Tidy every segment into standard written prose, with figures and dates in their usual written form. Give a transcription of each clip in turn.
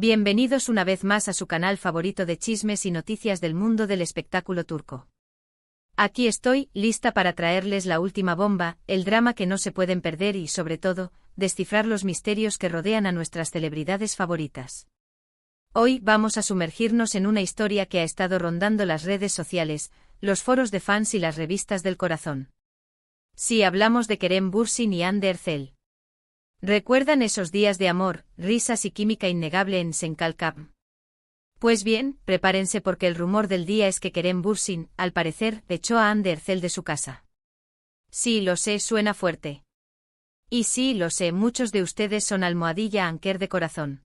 Bienvenidos una vez más a su canal favorito de chismes y noticias del mundo del espectáculo turco. Aquí estoy, lista para traerles la última bomba, el drama que no se pueden perder y, sobre todo, descifrar los misterios que rodean a nuestras celebridades favoritas. Hoy vamos a sumergirnos en una historia que ha estado rondando las redes sociales, los foros de fans y las revistas del corazón. Sí, hablamos de Kerem Bürsin y Hande Erçel. ¿Recuerdan esos días de amor, risas y química innegable en Senkalkam? Pues bien, prepárense porque el rumor del día es que Kerem Bürsin, al parecer, echó a Hande Erçel de su casa. Sí, lo sé, suena fuerte. Y sí, lo sé, muchos de ustedes son almohadilla anker de corazón.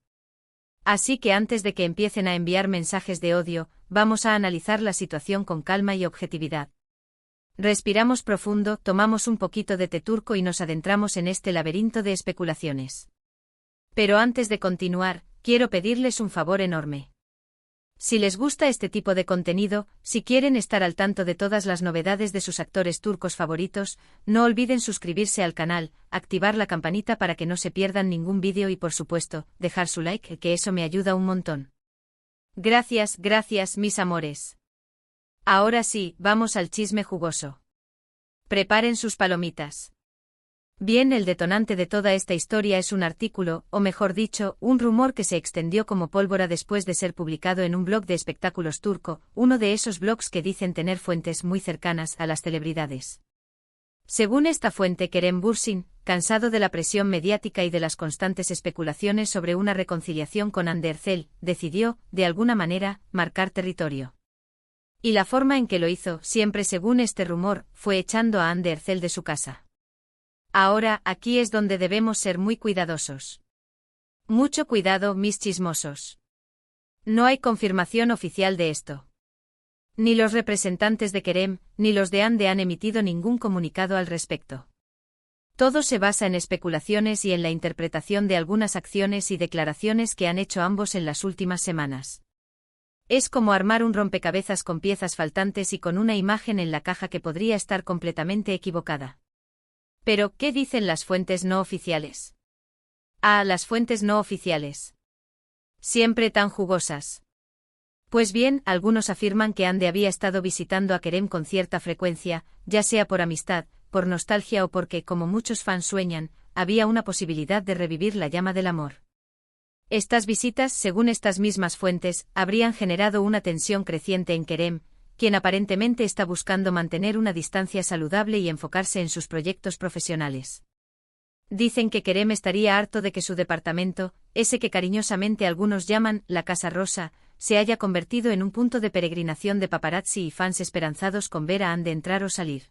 Así que antes de que empiecen a enviar mensajes de odio, vamos a analizar la situación con calma y objetividad. Respiramos profundo, tomamos un poquito de té turco y nos adentramos en este laberinto de especulaciones. Pero antes de continuar, quiero pedirles un favor enorme. Si les gusta este tipo de contenido, si quieren estar al tanto de todas las novedades de sus actores turcos favoritos, no olviden suscribirse al canal, activar la campanita para que no se pierdan ningún vídeo y por supuesto, dejar su like, que eso me ayuda un montón. Gracias, mis amores. Ahora sí, vamos al chisme jugoso. Preparen sus palomitas. Bien, el detonante de toda esta historia es un artículo, o mejor dicho, un rumor que se extendió como pólvora después de ser publicado en un blog de espectáculos turco, uno de esos blogs que dicen tener fuentes muy cercanas a las celebridades. Según esta fuente, Kerem Bürsin, cansado de la presión mediática y de las constantes especulaciones sobre una reconciliación con Hande Erçel, decidió, de alguna manera, marcar territorio. Y la forma en que lo hizo, siempre según este rumor, fue echando a Hande Erçel de su casa. Ahora, aquí es donde debemos ser muy cuidadosos. Mucho cuidado, mis chismosos. No hay confirmación oficial de esto. Ni los representantes de Kerem, ni los de Hande han emitido ningún comunicado al respecto. Todo se basa en especulaciones y en la interpretación de algunas acciones y declaraciones que han hecho ambos en las últimas semanas. Es como armar un rompecabezas con piezas faltantes y con una imagen en la caja que podría estar completamente equivocada. Pero, ¿qué dicen las fuentes no oficiales? Ah, las fuentes no oficiales. Siempre tan jugosas. Pues bien, algunos afirman que Hande había estado visitando a Kerem con cierta frecuencia, ya sea por amistad, por nostalgia o porque, como muchos fans sueñan, había una posibilidad de revivir la llama del amor. Estas visitas, según estas mismas fuentes, habrían generado una tensión creciente en Kerem, quien aparentemente está buscando mantener una distancia saludable y enfocarse en sus proyectos profesionales. Dicen que Kerem estaría harto de que su departamento, ese que cariñosamente algunos llaman la Casa Rosa, se haya convertido en un punto de peregrinación de paparazzi y fans esperanzados con ver a Hande entrar o salir.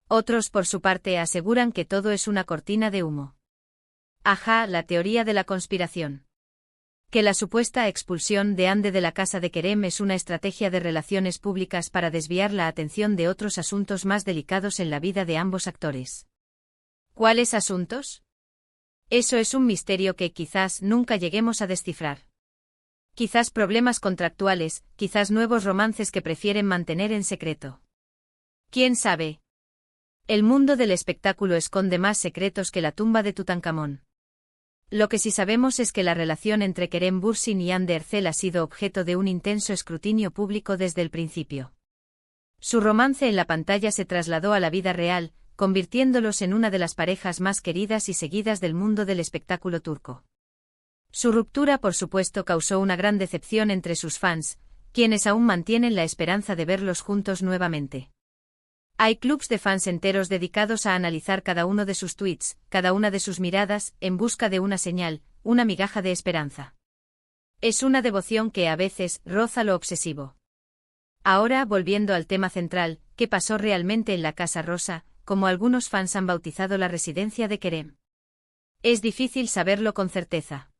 Otros, por su parte, aseguran que todo es una cortina de humo. Ajá, la teoría de la conspiración. Que la supuesta expulsión de Hande de la casa de Kerem es una estrategia de relaciones públicas para desviar la atención de otros asuntos más delicados en la vida de ambos actores. ¿Cuáles asuntos? Eso es un misterio que quizás nunca lleguemos a descifrar. Quizás problemas contractuales, quizás nuevos romances que prefieren mantener en secreto. ¿Quién sabe? El mundo del espectáculo esconde más secretos que la tumba de Tutankamón. Lo que sí sabemos es que la relación entre Kerem Bürsin y Hande Erçel ha sido objeto de un intenso escrutinio público desde el principio. Su romance en la pantalla se trasladó a la vida real, convirtiéndolos en una de las parejas más queridas y seguidas del mundo del espectáculo turco. Su ruptura, por supuesto, causó una gran decepción entre sus fans, quienes aún mantienen la esperanza de verlos juntos nuevamente. Hay clubs de fans enteros dedicados a analizar cada uno de sus tweets, cada una de sus miradas, en busca de una señal, una migaja de esperanza. Es una devoción que a veces roza lo obsesivo. Ahora, volviendo al tema central, ¿qué pasó realmente en la Casa Rosa, como algunos fans han bautizado la residencia de Kerem? Es difícil saberlo con certeza.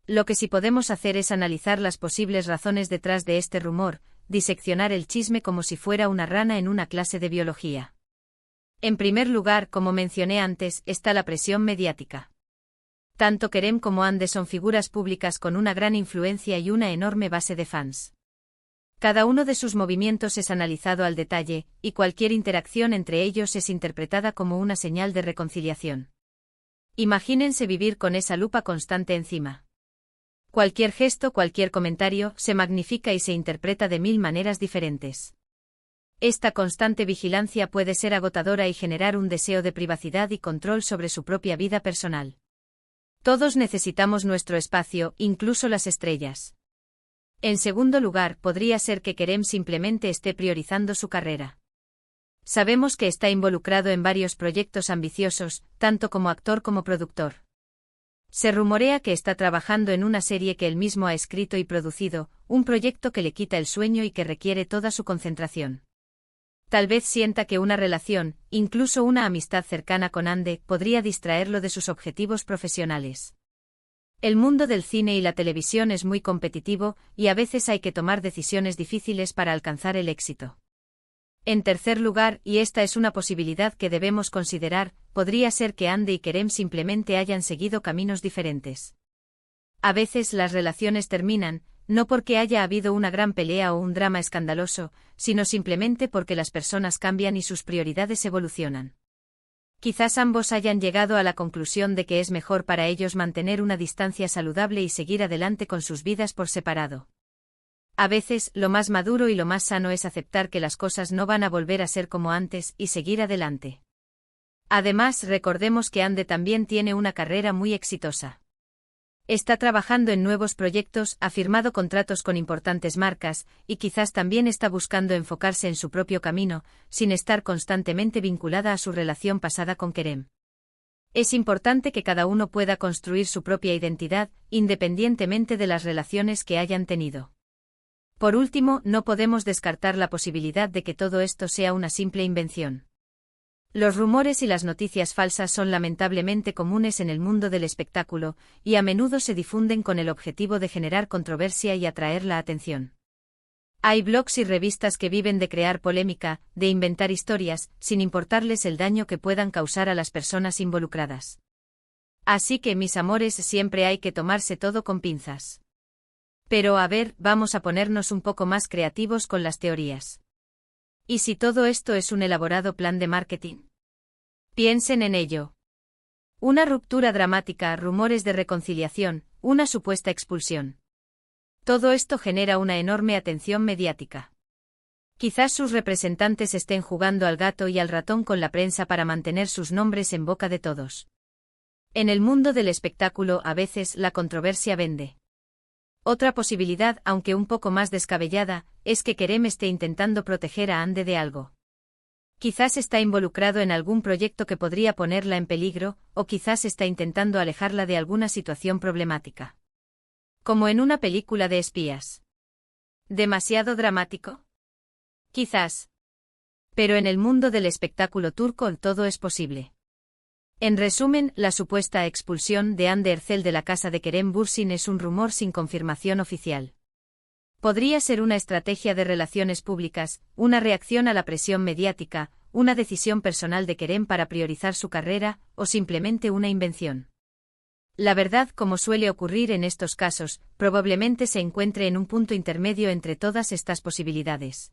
Lo que sí podemos hacer es analizar las posibles razones detrás de este rumor, diseccionar el chisme como si fuera una rana en una clase de biología. En primer lugar, como mencioné antes, está la presión mediática. Tanto Kerem como Hande son figuras públicas con una gran influencia y una enorme base de fans. Cada uno de sus movimientos es analizado al detalle, y cualquier interacción entre ellos es interpretada como una señal de reconciliación. Imagínense vivir con esa lupa constante encima. Cualquier gesto, cualquier comentario, se magnifica y se interpreta de 1000 maneras diferentes. Esta constante vigilancia puede ser agotadora y generar un deseo de privacidad y control sobre su propia vida personal. Todos necesitamos nuestro espacio, incluso las estrellas. En segundo lugar, podría ser que Kerem simplemente esté priorizando su carrera. Sabemos que está involucrado en varios proyectos ambiciosos, tanto como actor como productor. Se rumorea que está trabajando en una serie que él mismo ha escrito y producido, un proyecto que le quita el sueño y que requiere toda su concentración. Tal vez sienta que una relación, incluso una amistad cercana con Ande, podría distraerlo de sus objetivos profesionales. El mundo del cine y la televisión es muy competitivo, y a veces hay que tomar decisiones difíciles para alcanzar el éxito. En tercer lugar, y esta es una posibilidad que debemos considerar, podría ser que Ande y Kerem simplemente hayan seguido caminos diferentes. A veces las relaciones terminan, no porque haya habido una gran pelea o un drama escandaloso, sino simplemente porque las personas cambian y sus prioridades evolucionan. Quizás ambos hayan llegado a la conclusión de que es mejor para ellos mantener una distancia saludable y seguir adelante con sus vidas por separado. A veces, lo más maduro y lo más sano es aceptar que las cosas no van a volver a ser como antes y seguir adelante. Además, recordemos que Ande también tiene una carrera muy exitosa. Está trabajando en nuevos proyectos, ha firmado contratos con importantes marcas, y quizás también está buscando enfocarse en su propio camino, sin estar constantemente vinculada a su relación pasada con Kerem. Es importante que cada uno pueda construir su propia identidad, independientemente de las relaciones que hayan tenido. Por último, no podemos descartar la posibilidad de que todo esto sea una simple invención. Los rumores y las noticias falsas son lamentablemente comunes en el mundo del espectáculo, y a menudo se difunden con el objetivo de generar controversia y atraer la atención. Hay blogs y revistas que viven de crear polémica, de inventar historias, sin importarles el daño que puedan causar a las personas involucradas. Así que, mis amores, siempre hay que tomarse todo con pinzas. Pero a ver, vamos a ponernos un poco más creativos con las teorías. ¿Y si todo esto es un elaborado plan de marketing? Piensen en ello. Una ruptura dramática, rumores de reconciliación, una supuesta expulsión. Todo esto genera una enorme atención mediática. Quizás sus representantes estén jugando al gato y al ratón con la prensa para mantener sus nombres en boca de todos. En el mundo del espectáculo, a veces, la controversia vende. Otra posibilidad, aunque un poco más descabellada, es que Kerem esté intentando proteger a Ande de algo. Quizás está involucrado en algún proyecto que podría ponerla en peligro, o quizás está intentando alejarla de alguna situación problemática. Como en una película de espías. ¿Demasiado dramático? Quizás. Pero en el mundo del espectáculo turco todo es posible. En resumen, la supuesta expulsión de Hande Erçel de la casa de Kerem Bürsin es un rumor sin confirmación oficial. Podría ser una estrategia de relaciones públicas, una reacción a la presión mediática, una decisión personal de Kerem para priorizar su carrera, o simplemente una invención. La verdad, como suele ocurrir en estos casos, probablemente se encuentre en un punto intermedio entre todas estas posibilidades.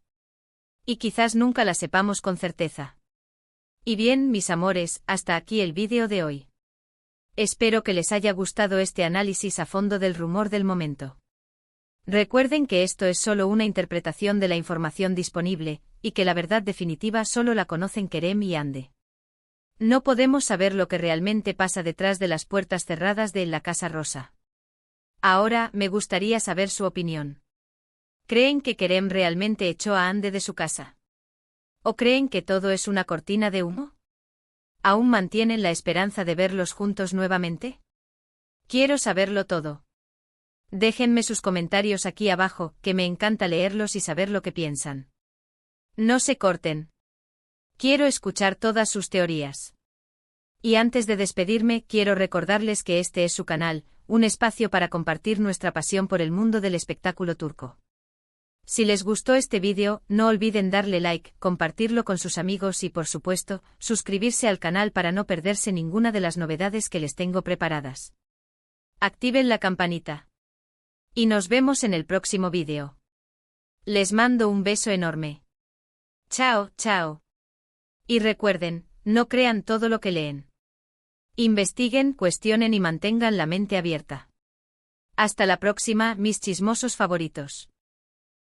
Y quizás nunca la sepamos con certeza. Y bien, mis amores, hasta aquí el vídeo de hoy. Espero que les haya gustado este análisis a fondo del rumor del momento. Recuerden que esto es solo una interpretación de la información disponible, y que la verdad definitiva solo la conocen Kerem y Hande. No podemos saber lo que realmente pasa detrás de las puertas cerradas de la Casa Rosa. Ahora, me gustaría saber su opinión. ¿Creen que Kerem realmente echó a Hande de su casa? ¿O creen que todo es una cortina de humo? ¿Aún mantienen la esperanza de verlos juntos nuevamente? Quiero saberlo todo. Déjenme sus comentarios aquí abajo, que me encanta leerlos y saber lo que piensan. No se corten. Quiero escuchar todas sus teorías. Y antes de despedirme, quiero recordarles que este es su canal, un espacio para compartir nuestra pasión por el mundo del espectáculo turco. Si les gustó este vídeo, no olviden darle like, compartirlo con sus amigos y, por supuesto, suscribirse al canal para no perderse ninguna de las novedades que les tengo preparadas. Activen la campanita. Y nos vemos en el próximo vídeo. Les mando un beso enorme. Chao, chao. Y recuerden, no crean todo lo que leen. Investiguen, cuestionen y mantengan la mente abierta. Hasta la próxima, mis chismosos favoritos.